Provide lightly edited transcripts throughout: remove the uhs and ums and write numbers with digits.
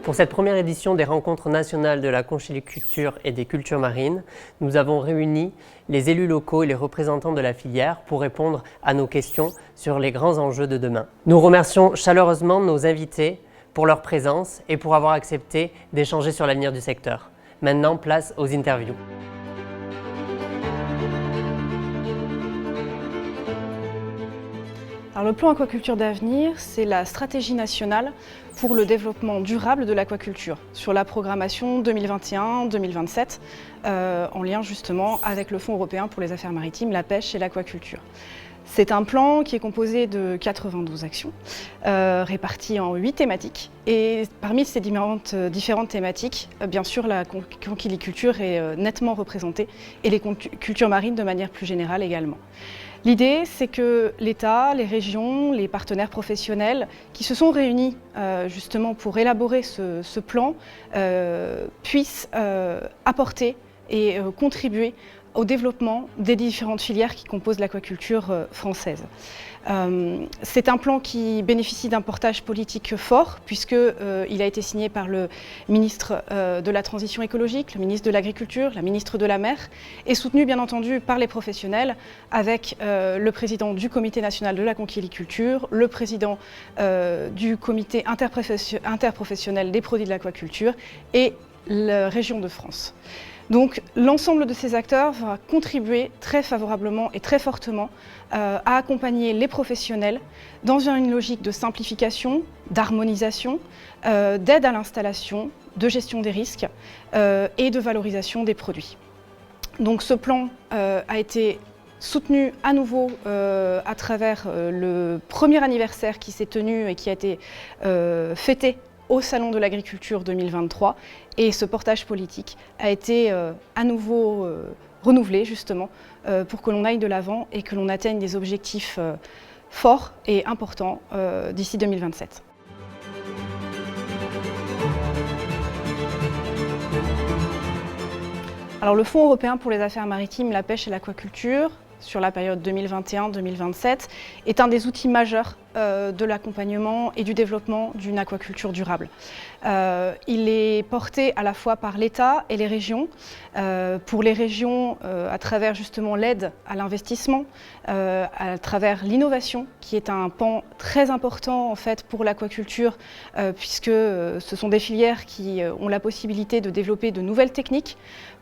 Pour cette première édition des rencontres nationales de la conchyliculture et des cultures marines, nous avons réuni les élus locaux et les représentants de la filière pour répondre à nos questions sur les grands enjeux de demain. Nous remercions chaleureusement nos invités pour leur présence et pour avoir accepté d'échanger sur l'avenir du secteur. Maintenant, place aux interviews. Alors, le plan aquaculture d'avenir, c'est la stratégie nationale pour le développement durable de l'aquaculture sur la programmation 2021-2027 en lien justement avec le Fonds européen pour les affaires maritimes, la pêche et l'aquaculture. C'est un plan qui est composé de 92 actions réparties en 8 thématiques et parmi ces différentes thématiques, bien sûr la conchyliculture est nettement représentée et les cultures marines de manière plus générale également. L'idée, c'est que l'État, les régions, les partenaires professionnels qui se sont réunis justement pour élaborer ce plan puissent apporter et contribuer au développement des différentes filières qui composent l'aquaculture française. C'est un plan qui bénéficie d'un portage politique fort puisqu'il a été signé par le ministre de la Transition écologique, le ministre de l'Agriculture, la ministre de la Mer et soutenu bien entendu par les professionnels avec le président du Comité national de la conchyliculture, le président du Comité interprofessionnel des produits de l'aquaculture et la région de France. Donc l'ensemble de ces acteurs va contribuer très favorablement et très fortement à accompagner les professionnels dans une logique de simplification, d'harmonisation, d'aide à l'installation, de gestion des risques et de valorisation des produits. Donc ce plan a été soutenu à nouveau à travers le premier anniversaire qui s'est tenu et qui a été fêté au Salon de l'Agriculture 2023 et ce portage politique a été à nouveau renouvelé justement pour que l'on aille de l'avant et que l'on atteigne des objectifs forts et importants d'ici 2027. Alors le Fonds européen pour les affaires maritimes, la pêche et l'aquaculture sur la période 2021-2027 est un des outils majeurs de l'accompagnement et du développement d'une aquaculture durable. Il est porté à la fois par l'État et les régions. Pour les régions, à travers justement l'aide à l'investissement, à travers l'innovation, qui est un pan très important en fait pour l'aquaculture, puisque ce sont des filières qui ont la possibilité de développer de nouvelles techniques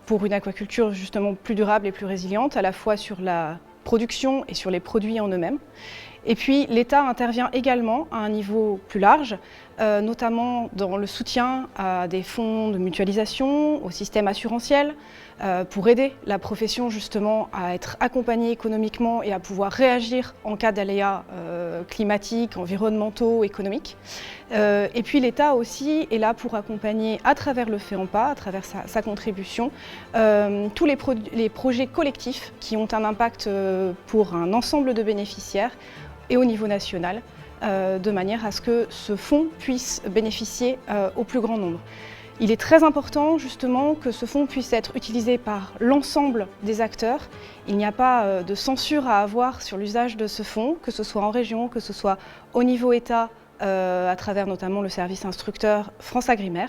pour une aquaculture justement plus durable et plus résiliente, à la fois sur la production et sur les produits en eux-mêmes. Et puis l'État intervient également à un niveau plus large, notamment dans le soutien à des fonds de mutualisation, au système assurantiel, pour aider la profession justement à être accompagnée économiquement et à pouvoir réagir en cas d'aléas climatiques, environnementaux, économiques. Et puis l'État aussi est là pour accompagner à travers le FEAMPA, à travers sa contribution, tous les projets collectifs qui ont un impact pour un ensemble de bénéficiaires et au niveau national, de manière à ce que ce fonds puisse bénéficier au plus grand nombre. Il est très important justement que ce fonds puisse être utilisé par l'ensemble des acteurs. Il n'y a pas de censure à avoir sur l'usage de ce fonds, que ce soit en région, que ce soit au niveau État, à travers notamment le service instructeur France Agrimer.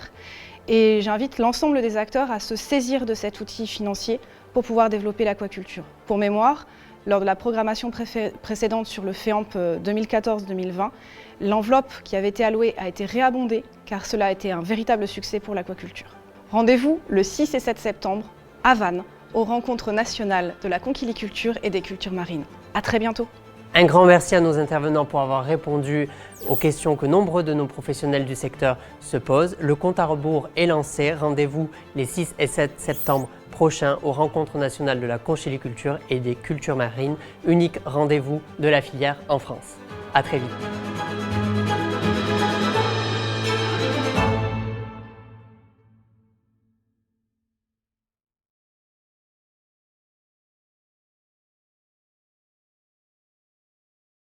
Et j'invite l'ensemble des acteurs à se saisir de cet outil financier pour pouvoir développer l'aquaculture. Pour mémoire, lors de la programmation précédente sur le FEAMP 2014-2020, l'enveloppe qui avait été allouée a été réabondée car cela a été un véritable succès pour l'aquaculture. Rendez-vous le 6 et 7 septembre à Vannes aux rencontres nationales de la conchyliculture et des cultures marines. À très bientôt. Un grand merci à nos intervenants pour avoir répondu aux questions que nombreux de nos professionnels du secteur se posent. Le compte à rebours est lancé. Rendez-vous les 6 et 7 septembre prochains aux rencontres nationales de la conchyliculture et des cultures marines, unique rendez-vous de la filière en France. À très vite.